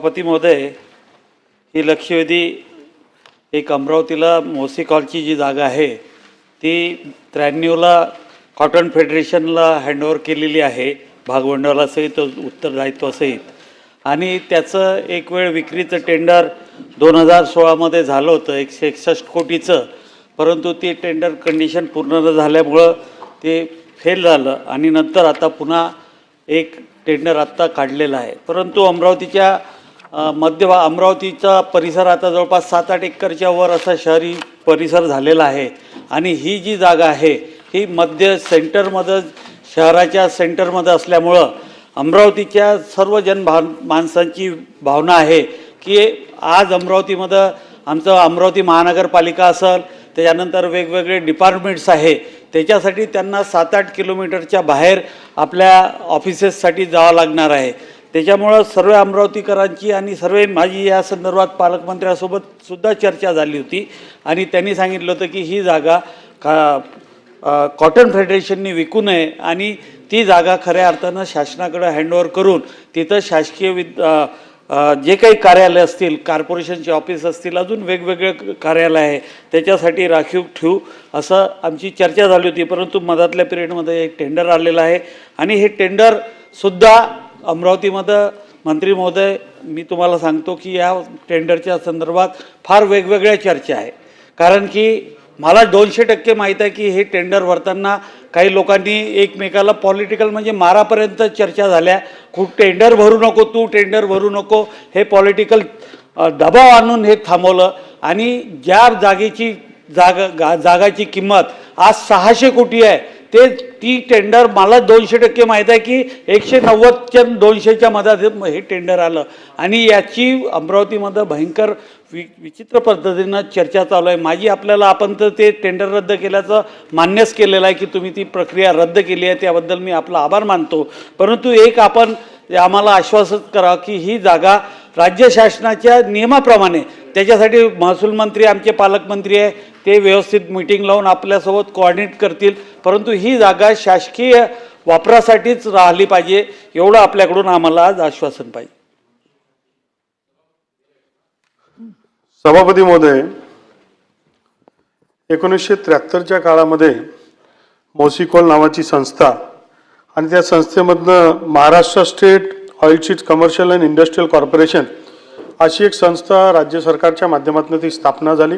सभापती महोदय, ही लक्षवेधी एक अमरावतीला मोसी कॉलची जी जागा आहे ती 93ला कॉटन फेडरेशनला हँडओव्हर केलेली आहे, भागभांडवलासहित उत्तरदायित्वासहित. आणि त्याचं एक वेळ विक्रीचं टेंडर 2016मध्ये झालं होतं 161 कोटीचं, परंतु ते टेंडर कंडिशन पूर्ण न झाल्यामुळं ते फेल झालं आणि नंतर आता पुन्हा एक टेंडर आत्ता काढलेलं आहे. परंतु अमरावतीच्या अमरावतीचा परिसर आता जवळपास 7-8 एकरच्या वर असा शहरी परिसर झालेला आहे. आणि ही जी जागा आहे ही मध्य सेंटरमध्ये, शहराच्या सेंटरमध्ये असल्यामुळं अमरावतीच्या सर्व माणसांची भावना आहे की आज अमरावतीमध्ये आमचं अमरावती महानगरपालिका असेल, त्याच्यानंतर वेगवेगळे डिपार्टमेंट्स आहे, त्याच्यासाठी त्यांना 7-8 किलोमीटरच्या बाहेर आपल्या ऑफिसेससाठी जावं लागणार आहे. त्याच्यामुळं सर्व अमरावतीकरांची आणि सर्व माझी या संदर्भात पालकमंत्र्यांसोबत सुद्धा चर्चा झाली होती आणि त्यांनी सांगितलं होतं की ही जागा कॉटन फेडरेशननी विकू नये आणि ती जागा खऱ्या अर्थानं शासनाकडे हँडओव्हर करून तिथं शासकीय जे काही कार्यालय असतील, कॉर्पोरेशनचे ऑफिस असतील, अजून वेगवेगळे कार्यालय आहे त्याच्यासाठी राखीव ठेवू असं आमची चर्चा झाली होती. परंतु मधातल्या पिरियडमध्ये एक टेंडर आलेलं आहे आणि हे टेंडरसुद्धा अमरावतीमध्ये मंत्री महोदय, मी तुम्हाला सांगतो की या टेंडरच्या संदर्भात फार वेगवेगळ्या चर्चा आहे. कारण की मला 200% माहीत आहे की हे टेंडर भरताना काही लोकांनी एकमेकाला पॉलिटिकल म्हणजे मारापर्यंत चर्चा झाल्या. खूप टेंडर भरू नको, तू टेंडर भरू नको, हे पॉलिटिकल दबाव आणून हे थांबवलं. आणि ज्या जागाची किंमत आज 600 कोटी आहे ती टेंडर मला 200% माहीत आहे की 190च्या 200च्या मधात हे टेंडर आलं. आणि याची अमरावतीमध्ये भयंकर विचित्र पद्धतीनं चर्चा चालू आहे. आपण तर ते टेंडर रद्द केल्याचं मान्यच केलेलं आहे की तुम्ही ती प्रक्रिया रद्द केली आहे, त्याबद्दल मी आपला आभार मानतो. परंतु एक आपण आम्हाला आश्वासित करा की ही जागा राज्य शासनाच्या नियमाप्रमाणे, त्याच्यासाठी महसूल मंत्री आमचे पालकमंत्री आहे, ते व्यवस्थित मीटिंग लावून आपल्यासोबत कोऑर्डिनेट करतील. परंतु ही जागा शासकीय वापरासाठीच राहिली पाहिजे एवढं आपल्याकडून आम्हाला आज आश्वासन पाहिजे. सभापती महोदय, 1973च्या काळामध्ये मोसिकॉल नावाची संस्था आणि त्या संस्थेमधनं Maharashtra state oilseeds commercial and industrial corporation अशी एक संस्था राज्य सरकारच्या माध्यमातून ती स्थापना झाली.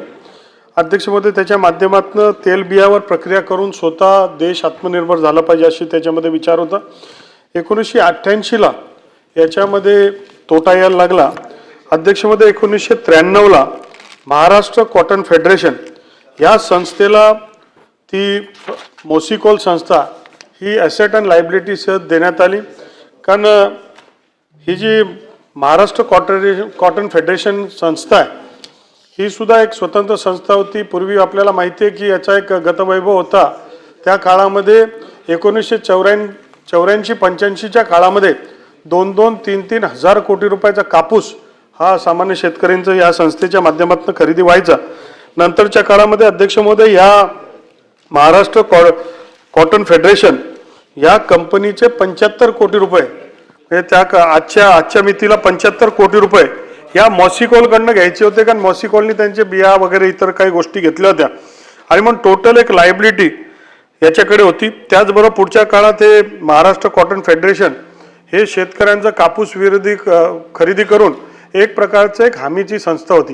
अध्यक्ष महोदय, त्याच्या माध्यमातून तेलबियावर प्रक्रिया करून स्वतः देश आत्मनिर्भर झाला पाहिजे अशी त्याच्यामध्ये विचार होता. 1988ला याच्यामध्ये तोटा यायला लागला. अध्यक्ष महोदय, 1993ला महाराष्ट्र कॉटन फेडरेशन या संस्थेला ती मोसिकॉल संस्था ही ॲसेट अँड लायबिलिटी सह देण्यात आली. कारण ही जी महाराष्ट्र कॉटन फेडरेशन संस्था आहे ही सुद्धा एक स्वतंत्र संस्था होती. पूर्वी आपल्याला माहिती आहे की याचा एक गतवैभव होता. त्या काळामध्ये 1984-85च्या काळामध्ये 2-2, 3-3 हजार कोटी रुपयाचा कापूस हा सामान्य शेतकऱ्यांचं या संस्थेच्या माध्यमातून खरेदी व्हायचा. नंतरच्या काळामध्ये अध्यक्ष महोदय, या महाराष्ट्र कॉटन फेडरेशन या कंपनीचे 75 कोटी रुपये म्हणजे त्या आजच्या मितीला 75 कोटी रुपये या मॉसिकॉलकडनं घ्यायचे होते. कारण मॉसिकॉलनी त्यांचे बिया वगैरे इतर काही गोष्टी घेतल्या होत्या आणि मग टोटल एक लायबिलिटी याच्याकडे होती. त्याचबरोबर पुढच्या काळात हे महाराष्ट्र कॉटन फेडरेशन हे शेतकऱ्यांचा कापूस विरोधी खरेदी करून एक प्रकारचं एक हमीची संस्था होती.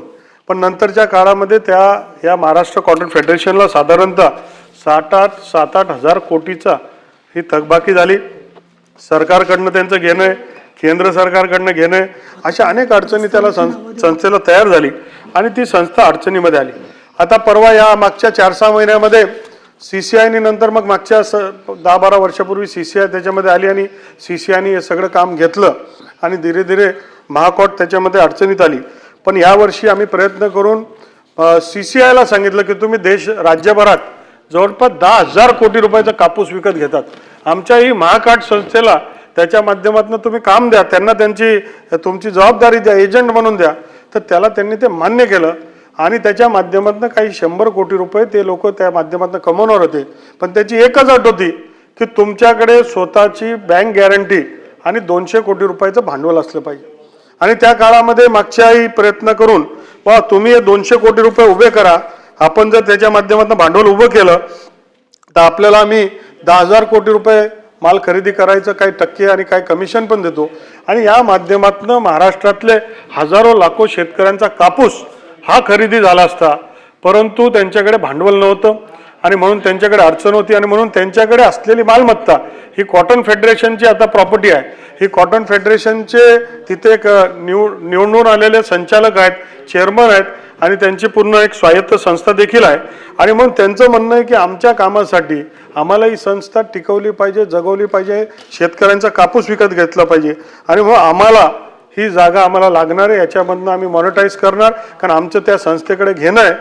पण नंतरच्या काळामध्ये या महाराष्ट्र कॉटन फेडरेशनला साधारणतः 7-8 हजार कोटीचा ही थकबाकी झाली. सरकारकडनं त्यांचं घेणं आहे, केंद्र सरकारकडनं घेणं आहे, अशा अनेक अडचणी त्याला संस्थेला तयार झाली आणि ती संस्था अडचणीमध्ये आली. आता परवा या मागच्या 4-6 महिन्यामध्ये CCIने नंतर मग मागच्या 10-12 वर्षापूर्वी CCI त्याच्यामध्ये आली आणि CCIने हे सगळं काम घेतलं आणि धीरे धीरे महाकॉट त्याच्यामध्ये अडचणीत आली. पण यावर्षी आम्ही प्रयत्न करून CCIला सांगितलं की तुम्ही राज्यभरात जवळपास 10,000 कोटी रुपयाचा कापूस विकत घेतात, आमच्या ही महाकाट संस्थेला त्याच्या माध्यमातून तुम्ही काम द्या, त्यांना तुमची जबाबदारी द्या, एजंट म्हणून द्या. तर त्याला त्यांनी ते मान्य केलं आणि त्याच्या माध्यमातून काही 100 कोटी रुपये ते लोक त्या माध्यमातून कमवणार होते. पण त्याची एकच अट होती की तुमच्याकडे स्वतःची बँक गॅरंटी आणि 200 कोटी रुपयाचं भांडवल असलं पाहिजे. आणि त्या काळामध्ये मागच्याही प्रयत्न करून वा तुम्ही हे 200 कोटी रुपये उभे करा, आपण जर त्याच्या माध्यमातून भांडवल उभं केलं तर आपल्याला आम्ही 10,000 कोटी रुपये माल खरेदी करायचं, काही टक्के आणि काही कमिशन पण देतो. आणि या माध्यमातून महाराष्ट्रातले हजारो लाखो शेतकऱ्यांचा कापूस हा खरेदी झाला असता, परंतु त्यांच्याकडे भांडवल नव्हतं आणि म्हणून त्यांच्याकडे अडचण होती आणि म्हणून त्यांच्याकडे असलेली मालमत्ता ही कॉटन फेडरेशनची आता प्रॉपर्टी आहे. ही कॉटन फेडरेशनचे तिथे एक निवडून आलेले संचालक आहेत, चेअरमन आहेत आणि त्यांची पूर्ण एक स्वायत्त संस्था देखील आहे. आणि म्हणून त्यांचं म्हणणं आहे की आमच्या कामासाठी आम्हाला ही संस्था टिकवली पाहिजे, जगवली पाहिजे, शेतकऱ्यांचा कापूस विकत घेतला पाहिजे आणि मग आम्हाला ही जागा आम्हाला लागणार आहे, याच्यामधनं आम्ही मॉनिटाईज करणार, कारण आमचं त्या संस्थेकडे घेणं आहे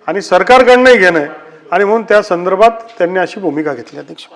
आणि सरकारकडनंही घेणं आहे आणि म्हणून त्या संदर्भात त्यांनी अशी भूमिका घेतली. अध्यक्ष.